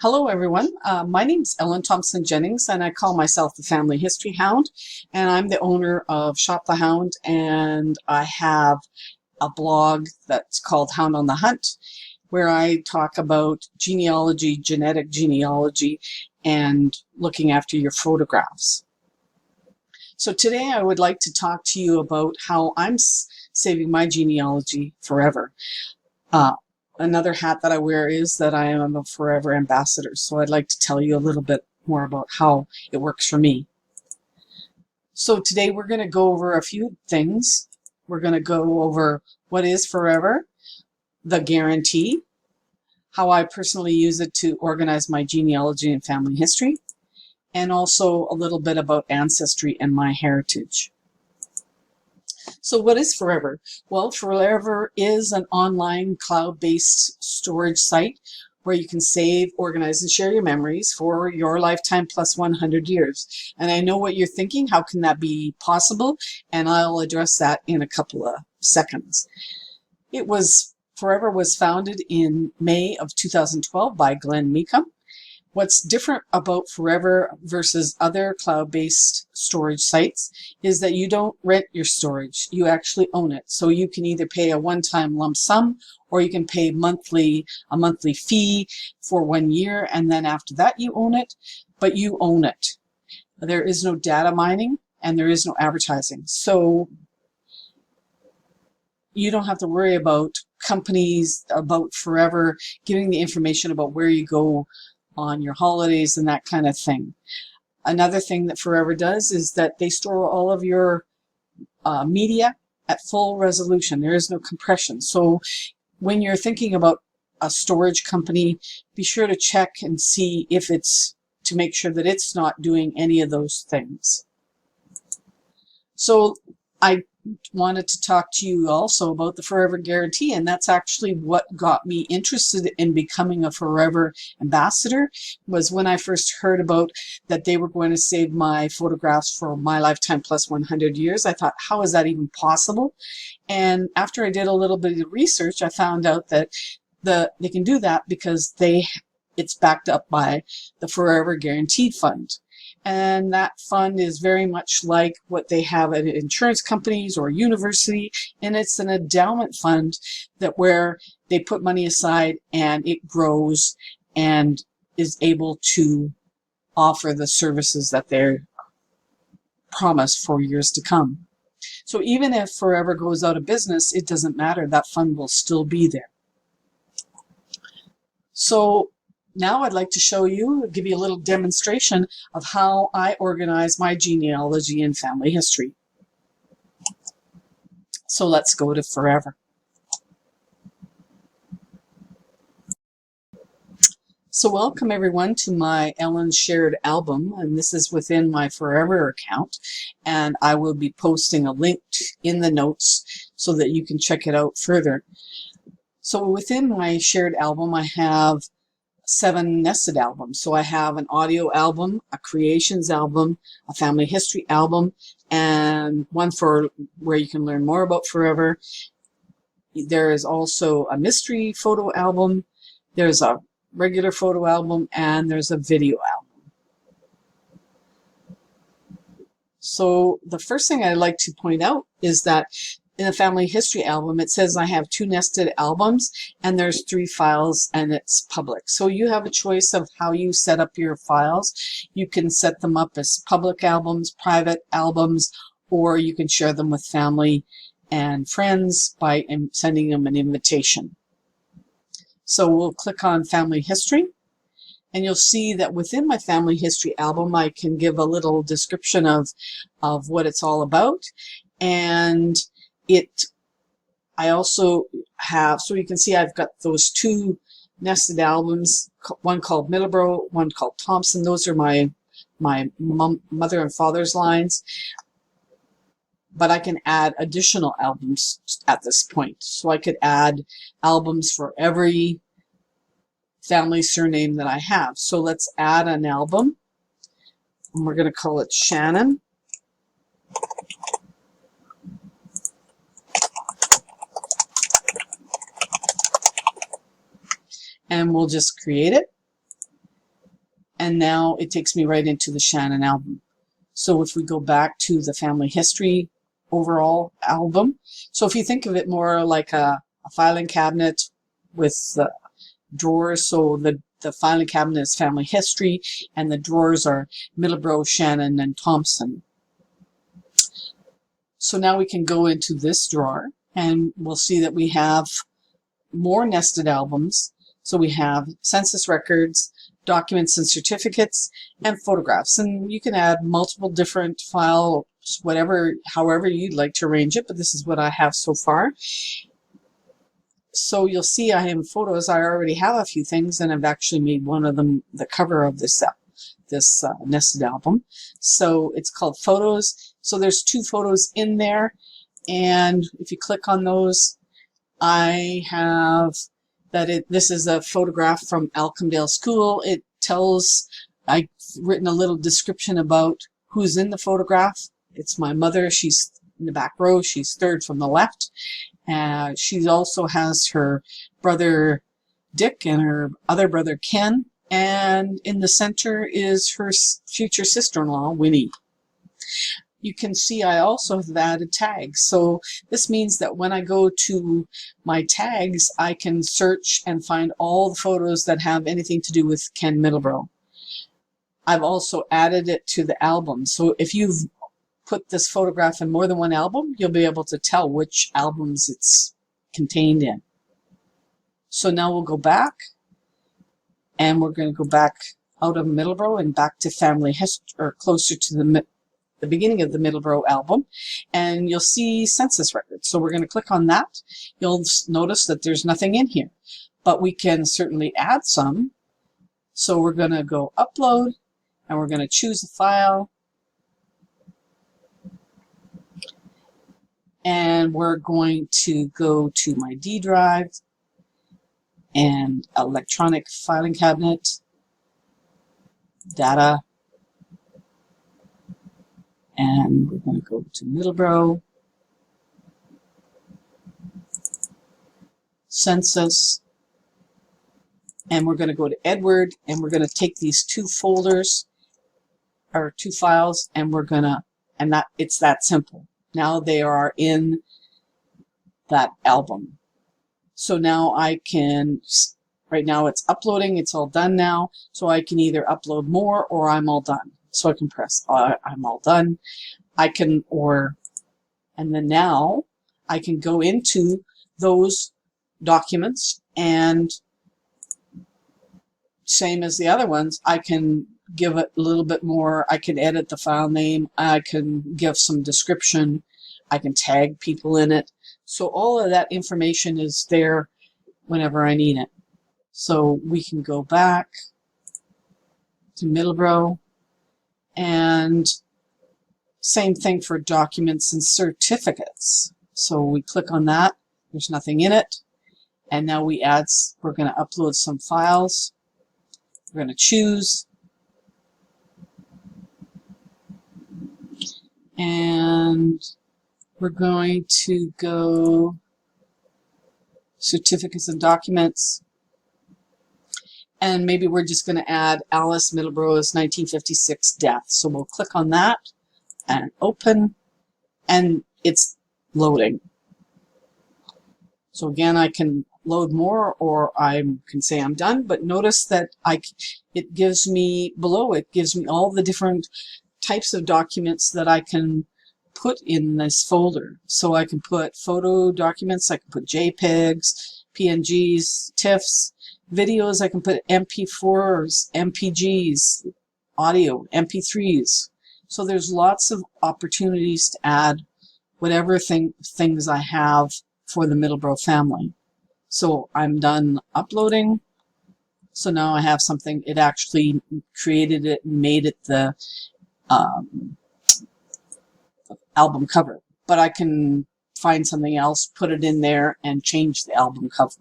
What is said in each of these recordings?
Hello, everyone. My name is Ellen Thompson-Jennings, and I call myself the Family History Hound. And I'm the owner of Shop the Hound, and I have a blog that's called Hound on the Hunt, where I talk about genealogy, genetic genealogy, and looking after your photographs. So today I would like to talk to you about how I'm saving my genealogy forever. Another hat that I wear is that I am a forever ambassador. So I'd like to tell you a little bit more about how it works for me. So today we're going to go over a few things. We're going to go over what is forever, the guarantee, how I personally use it to organize my genealogy and family history, and also a little bit about Ancestry and my heritage. So what is Forever? Well, Forever is an online cloud-based storage site where you can save, organize, and share your memories for your lifetime plus 100 years. And I know what you're thinking, how can that be possible? And I'll address that in a couple of seconds. Forever was founded in May of 2012 by Glenn Meekum. What's different about Forever versus other cloud-based storage sites is that you don't rent your storage, you actually own it. So you can either pay a one-time lump sum or you can pay a monthly fee for 1 year, and then after that you own it, but you own it. There is no data mining and there is no advertising. So you don't have to worry about companies, about Forever giving the information about where you go on your holidays and that kind of thing. Another thing that Forever does is that they store all of your media at full resolution. There is no compression. So when you're thinking about a storage company, be sure to check and see if to make sure that it's not doing any of those things. So I wanted to talk to you also about the Forever Guarantee, and that's actually what got me interested in becoming a Forever ambassador. Was when I first heard about that they were going to save my photographs for my lifetime plus 100 years. I thought, how is that even possible? And after I did a little bit of research, I found out that they can do that because it's backed up by the Forever Guaranteed Fund. And that fund is very much like what they have at insurance companies or university, and it's an endowment fund where they put money aside and it grows and is able to offer the services that they're promised for years to come. So even if Forever goes out of business, it doesn't matter. That fund will still be there. So now I'd like to give you a little demonstration of how I organize my genealogy and family history. So let's go to Forever. So welcome everyone to my Ellen Shared album, and this is within my Forever account, and I will be posting a link in the notes so that you can check it out further. So within my shared album, I have 7 nested albums. So I have an audio album, a creations album, a family history album, and one for where you can learn more about Forever. There is also a mystery photo album, there's a regular photo album, and there's a video album. So the first thing I'd like to point out is that in the family history album, it says I have 2 nested albums and there's 3 files and it's public. So you have a choice of how you set up your files. You can set them up as public albums, private albums, or you can share them with family and friends by sending them an invitation. So we'll click on family history, and you'll see that within my family history album, I can give a little description of what it's all about. And I also have, so you can see I've got those 2 nested albums, one called Middleborough, one called Thompson. Those are my mother and father's lines. But I can add additional albums at this point. So I could add albums for every family surname that I have. So let's add an album, and we're going to call it Shannon. And we'll just create it. and now it takes me right into the Shannon album. So if we go back to the family history overall album, so if you think of it more like a filing cabinet with drawers, so the filing cabinet is family history, and the drawers are Middlebrow, Shannon, and Thompson. So now we can go into this drawer, and we'll see that we have more nested albums. So we have census records, documents and certificates, and photographs. And you can add multiple different files, however you'd like to arrange it, but this is what I have so far. So you'll see I have photos. I already have a few things, and I've actually made one of them the cover of this nested album. So it's called Photos. So there's 2 photos in there, and if you click on those, I have that this is a photograph from Alcomdale School. It tells, I've written a little description about who's in the photograph. It's my mother. She's in the back row. She's 3rd from the left. She also has her brother Dick and her other brother Ken. And in the center is her future sister-in-law, Winnie. You can see I also have added tags. So this means that when I go to my tags, I can search and find all the photos that have anything to do with Ken Middlebrow. I've also added it to the album. So if you've put this photograph in more than one album, you'll be able to tell which albums it's contained in. So now we'll go back, and we're going to go back out of Middlebrow and back to family history, or closer to the beginning of the Middlebrow album, and you'll see census records. So we're going to click on that. You'll notice that there's nothing in here, but we can certainly add some. So we're going to go upload, and we're going to choose a file, and we're going to go to my D drive and electronic filing cabinet, data, and we're going to go to Middlebrow, census, and we're going to go to Edward, and we're going to take these 2 folders, or 2 files, and we're going to, and that it's that simple. Now they are in that album. So now I can, right now it's uploading, it's all done now, so I can either upload more or I'm all done. So I can press I'm all done. I can, and then now I can go into those documents, and same as the other ones, I can give it a little bit more. I can edit the file name. I can give some description. I can tag people in it. So all of that information is there whenever I need it. So we can go back to Middlebrow, and same thing for documents and certificates. So we click on that. There's nothing in it. And now we're going to upload some files. We're going to choose. And we're going to go certificates and documents. And maybe we're just going to add Alice Middlebrow's 1956 death. So we'll click on that and open, and it's loading. So again, I can load more, or I can say I'm done, but notice that it gives me below, it gives me all the different types of documents that I can put in this folder. So I can put photo documents, I can put JPEGs, PNGs, TIFFs, videos, I can put MP4s, MPGs, audio, MP3s. So there's lots of opportunities to add whatever things I have for the Middlebrow family. So I'm done uploading. So now I have something, it actually created it and made it the album cover. But I can find something else, put it in there, and change the album cover.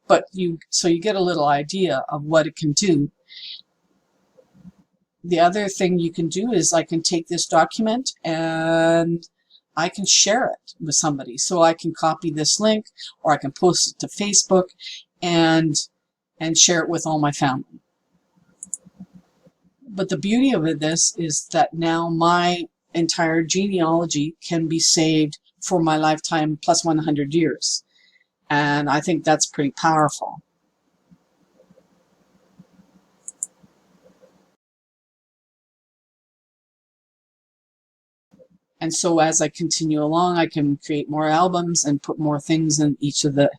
But so you get a little idea of what it can do. The other thing you can do is I can take this document and I can share it with somebody. So I can copy this link, or I can post it to Facebook and share it with all my family. But the beauty of this is that now my entire genealogy can be saved for my lifetime plus 100 years. And I think that's pretty powerful. And so as I continue along, I can create more albums and put more things in each of the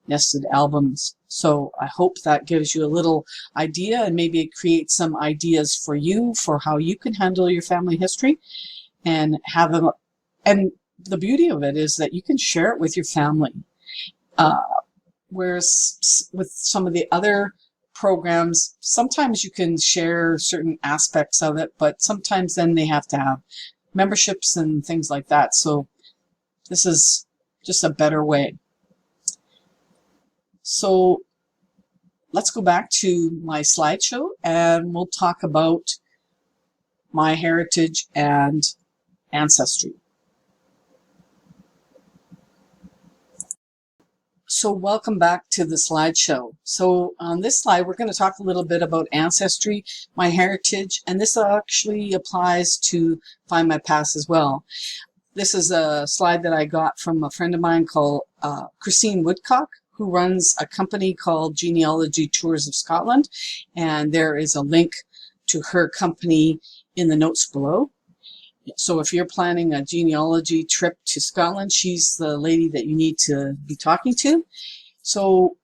nested albums. So I hope that gives you a little idea, and maybe it creates some ideas for you for how you can handle your family history and have them. And the beauty of it is that you can share it with your family. Whereas with some of the other programs, sometimes you can share certain aspects of it, but sometimes then they have to have memberships and things like that. So this is just a better way. So let's go back to my slideshow and we'll talk about my heritage and ancestry. So welcome back to the slideshow. So on this slide, we're going to talk a little bit about ancestry, my heritage, and this actually applies to Find My Past as well. This is a slide that I got from a friend of mine called Christine Woodcock, who runs a company called Genealogy Tours of Scotland, and there is a link to her company in the notes below. So if you're planning a genealogy trip to Scotland, she's the lady that you need to be talking to. So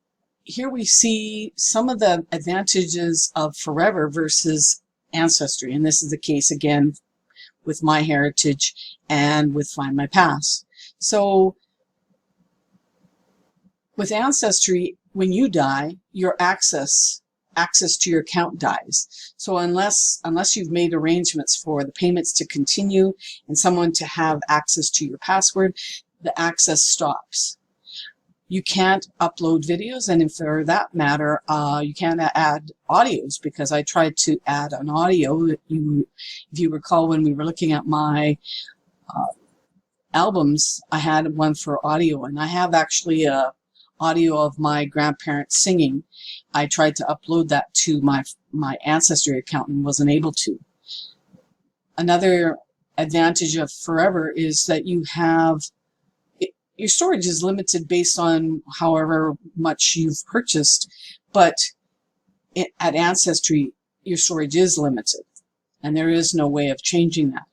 here we see some of the advantages of Forever versus Ancestry. And this is the case again with My Heritage and with Find My Past. So with Ancestry, when you die, your access to your account dies. So unless you've made arrangements for the payments to continue and someone to have access to your password, the access stops. You can't upload videos, and for that matter, you can't add audios, because I tried to add an audio. If you recall, when we were looking at my albums, I had one for audio, and I have actually a audio of my grandparents singing. I tried to upload that to my Ancestry account and wasn't able to. Another advantage of Forever is that you have, your storage is limited based on however much you've purchased, but at Ancestry, your storage is limited, and there is no way of changing that.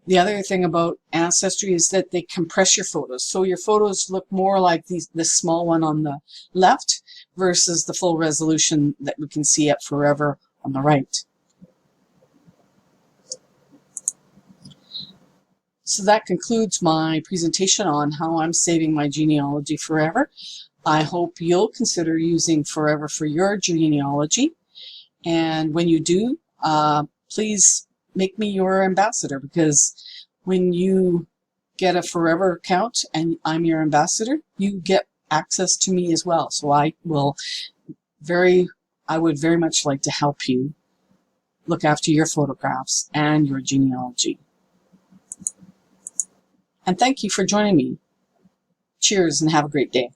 The other thing about Ancestry is that they compress your photos. So your photos look more like this small one on the left versus the full resolution that we can see at Forever on the right. So that concludes my presentation on how I'm saving my genealogy forever. I hope you'll consider using Forever for your genealogy. And when you do, please make me your ambassador, because when you get a Forever account and I'm your ambassador, you get access to me as well. So I would very much like to help you look after your photographs and your genealogy. And thank you for joining me. Cheers and have a great day.